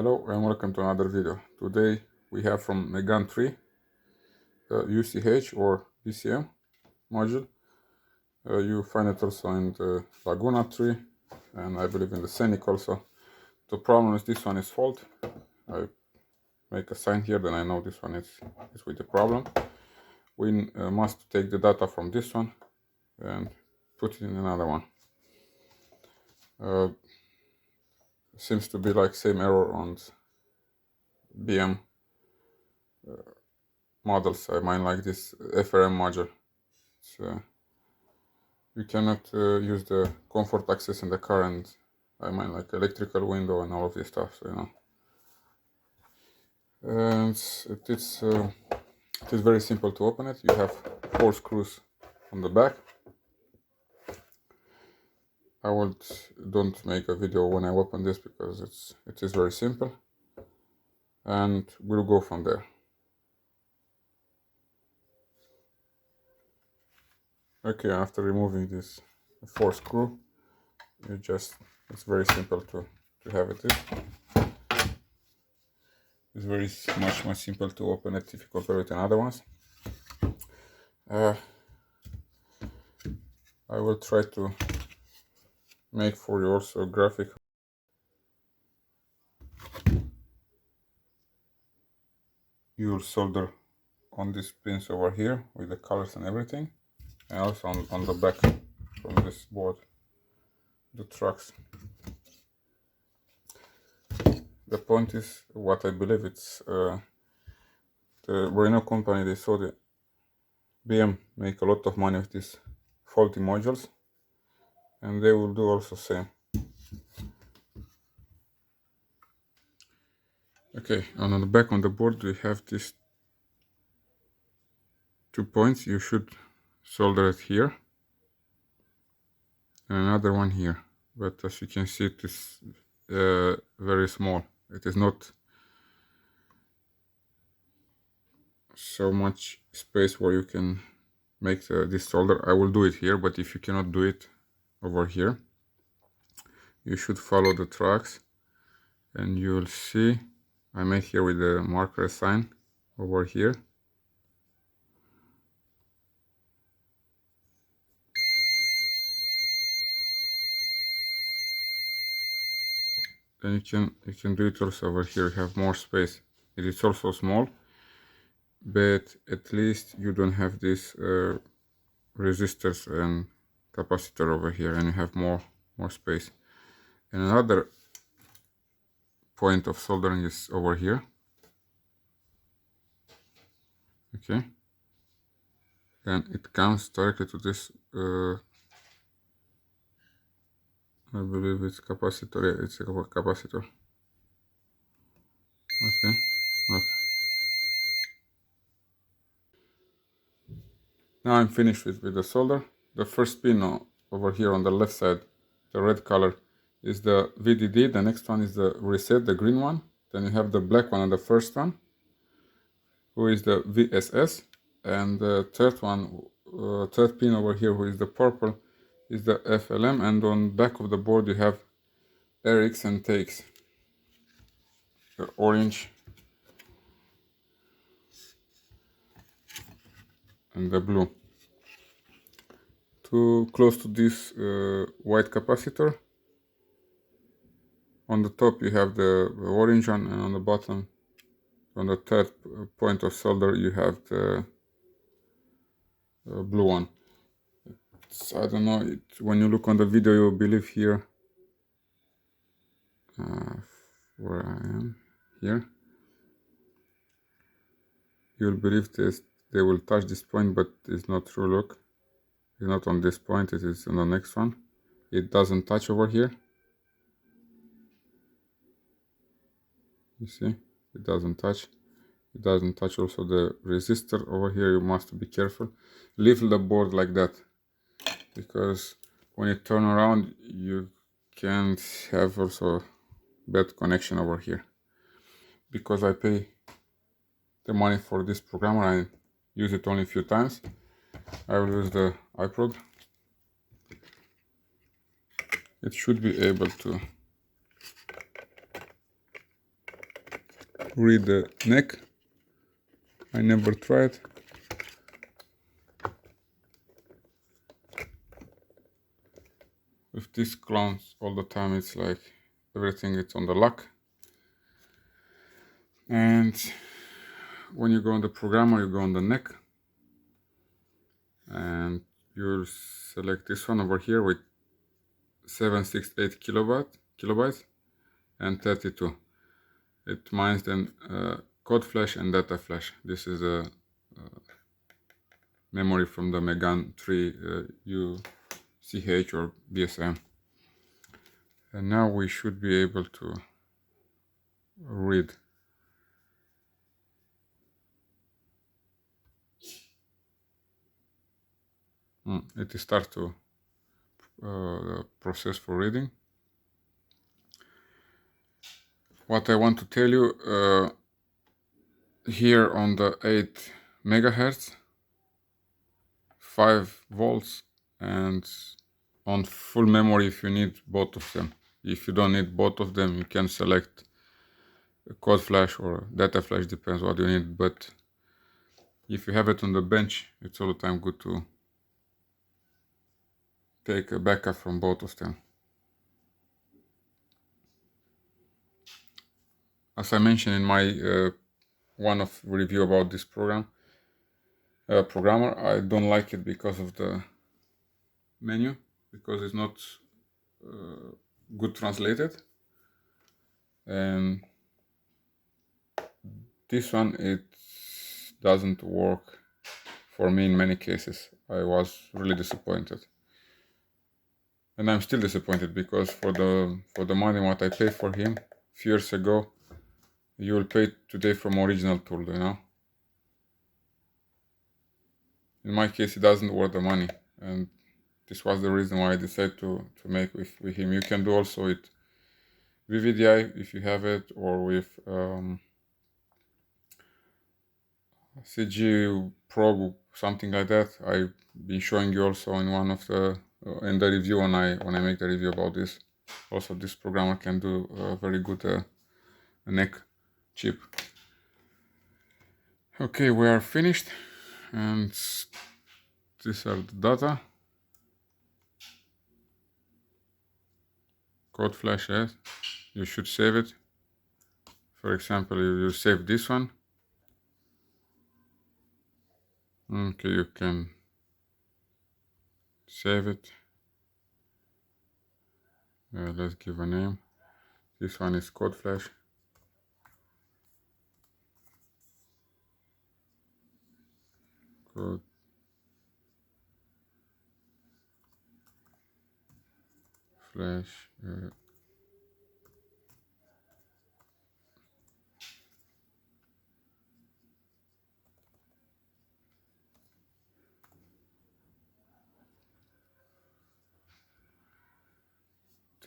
Hello and welcome to another video. Today we have from Megane 3 the UCH or VCM module. You find it also in the Laguna 3 and I believe in the Scenic also. The problem is this one is fault. I make a sign here, then I know this one is with the problem. We must take the data from this one and put it in another one. Seems to be like same error on BM models. I mean like this FRM module. You cannot use the comfort access in the car, and I mean like electrical window and all of this stuff, so you know. And it is very simple to open it. You have 4 screws on the back. I don't make a video when I open this because it is very simple, and we'll go from there. Okay, after removing this 4 screw, it's very simple to have it. It's very much more simple to open it if you compare it to other ones. I will try to make for you also a graphic. You will solder on these pins over here with the colors and everything, and also on the back from this board, the tracks. The point is, what I believe it's the Renault company, they saw the BM make a lot of money with these faulty modules, and they will do also same. Okay, and on the back on the board we have these 2 points. You should solder it here and another one here, but as you can see it is very small. It is not so much space where you can make this solder. I will do it here, but if you cannot do it over here, you should follow the tracks and you will see I made here with the marker sign over here. And you can do it also over here. You have more space. It is also small, but at least you don't have this resistors and capacitor over here, and you have more space. And another point of soldering is over here. Okay, and it comes directly to this I believe it's capacitor. Yeah, it's a capacitor. Okay. Now I'm finished with the solder. The first pin over here on the left side, the red color, is the VDD. The next one is the reset, the green one. Then you have the black one on the first one, who is the VSS. And the third one, third pin over here, who is the purple, is the FLM. And on the back of the board you have RX and TX, the orange and the blue. Too close to this white capacitor, on the top you have the orange one, and on the bottom, on the third point of solder, you have the blue one. I don't know, when you look on the video you will believe here, where I am here, you will believe this, they will touch this point, but it's not true. Look, it's not on this point, it is on the next one. It doesn't touch over here. You see, it doesn't touch. It doesn't touch also the resistor over here. You must be careful. Leave the board like that, because when you turn around you can't have also bad connection over here. Because I pay the money for this programmer, I use it only a few times. I will use the iPROG. It should be able to read the neck. I never tried. With these clones all the time, it's like everything is on the lock. And when you go on the programmer, you go on the neck, and you'll select this one over here with 768 kilobytes and 32. It mines then code flash and data flash. This is a memory from the Megan 3 UCH or BSM. And now we should be able to read. It starts to process for reading. What I want to tell you, here on the 8 megahertz, 5 volts, and on full memory if you need both of them. If you don't need both of them, you can select code flash or data flash, depends what you need, but if you have it on the bench, it's all the time good to take a backup from both of them. As I mentioned in my one of review about this programmer, I don't like it because of the menu, because it's not good translated, and this one, it doesn't work for me in many cases. I was really disappointed, and I'm still disappointed, because for the money what I paid for him a few years ago, you will pay today from original tool, you know. In my case, it doesn't worth the money, and this was the reason why I decided to make with him. You can do also with VVDI if you have it, or with CG PROG, something like that. I've been showing you also in one of the in the review when I make the review about this. Also, this programmer can do a very good neck chip. Okay, we are finished, and these are the data. Code flash, yes. You should save it. For example, you save this one. Okay, you can save it. Let's give a name. This one is code flash. Code flash.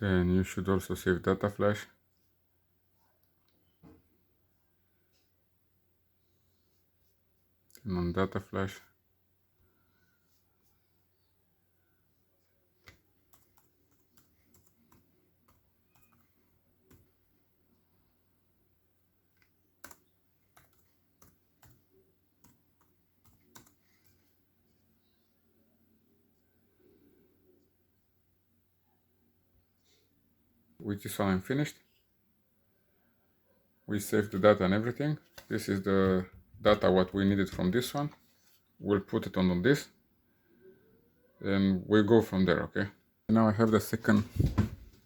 Then you should also save data flash. And on data flash, with this one I'm finished. We saved the data and everything. This is the data what we needed from this one. We'll put it on this, and we'll go from there. Okay, now I have the second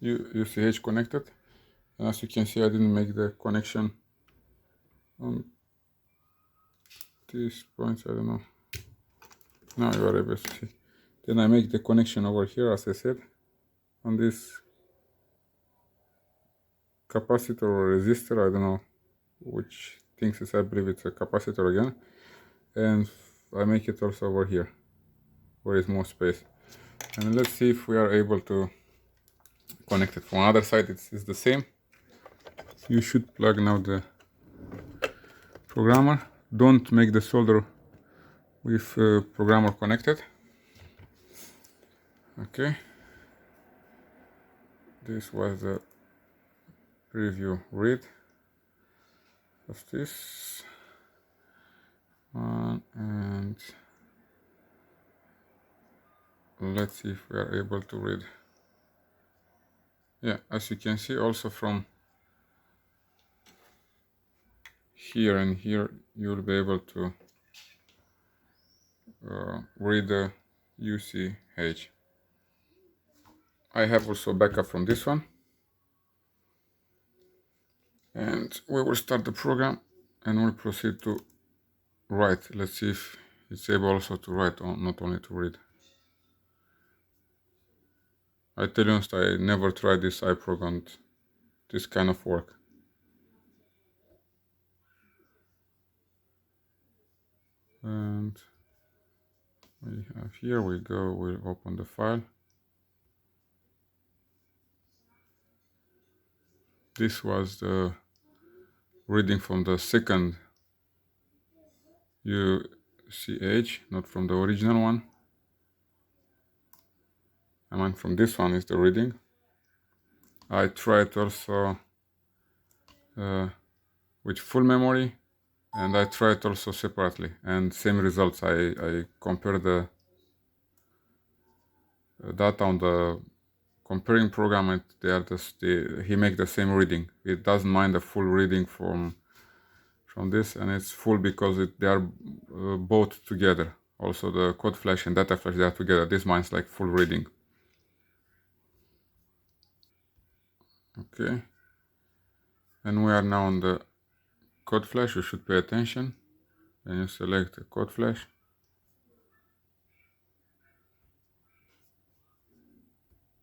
UCH connected, and as you can see, I didn't make the connection on these points. I don't know. Now you are able to see. Then I make the connection over here, as I said, on this capacitor or resistor. I don't know which things is. I believe it's a capacitor again, and I make it also over here where is more space. And let's see if we are able to connect it. From other side, it's the same. You should plug now the programmer. Don't make the solder with programmer connected. Okay, this was the preview read. of this one, and let's see if we are able to read. Yeah, as you can see, also from here and here you will be able to read the UCH. I have also backup from this one, and we will start the program and we'll proceed to write. Let's see if it's able also to write, or not only to read. I tell you honest, I never tried this iPROG on this kind of work. And we have here, we go, we'll open the file. This was the reading from the second UCH, not from the original one. I mean, from this one is the reading. I tried also with full memory, and I tried also separately, and same results. I compare the data on the comparing program, and they are he make the same reading. It doesn't mind the full reading from this, and it's full because they are both together. Also the code flash and data flash, they are together. This mine's like full reading. Okay, and we are now on the code flash. You should pay attention. Then you select the code flash.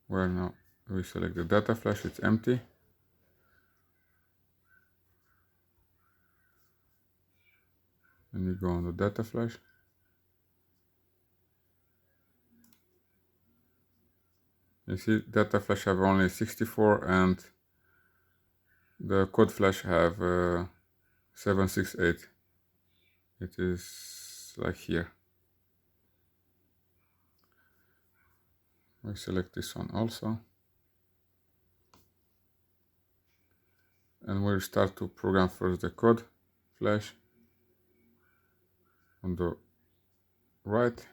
Where now we select the data flash, it's empty. And you go on the data flash. You see data flash have only 64 and the code flash have 768. It is like here. We select this one also. And we'll start to program first the code flash on the right.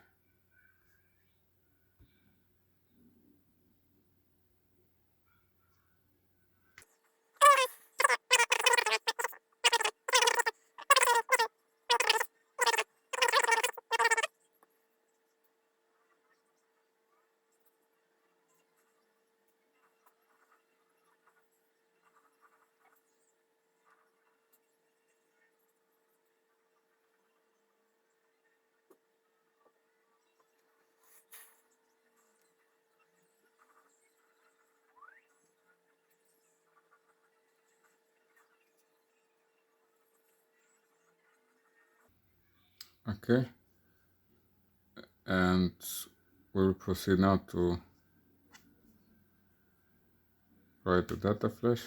Okay, and we'll proceed now to write the data flash.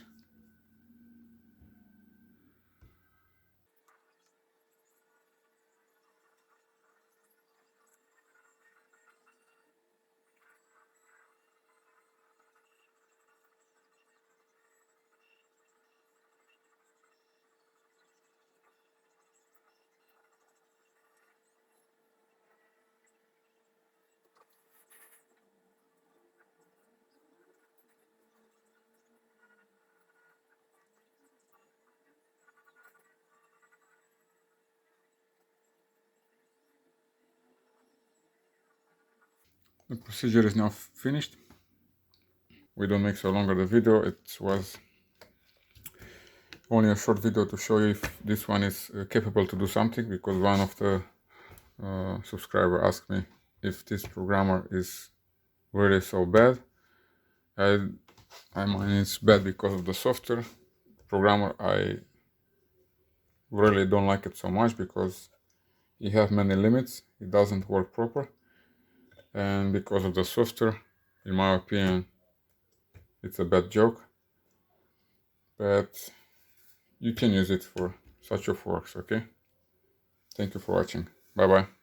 The procedure is now finished. We don't make so longer the video. It was only a short video to show you if this one is capable to do something, because one of the subscriber asked me if this programmer is really so bad. I mean, it's bad because of the software. Programmer, I really don't like it so much because it has many limits. It doesn't work proper, and because of the software, in my opinion, it's a bad joke. But you can use it for such of works. Okay, thank you for watching. Bye bye.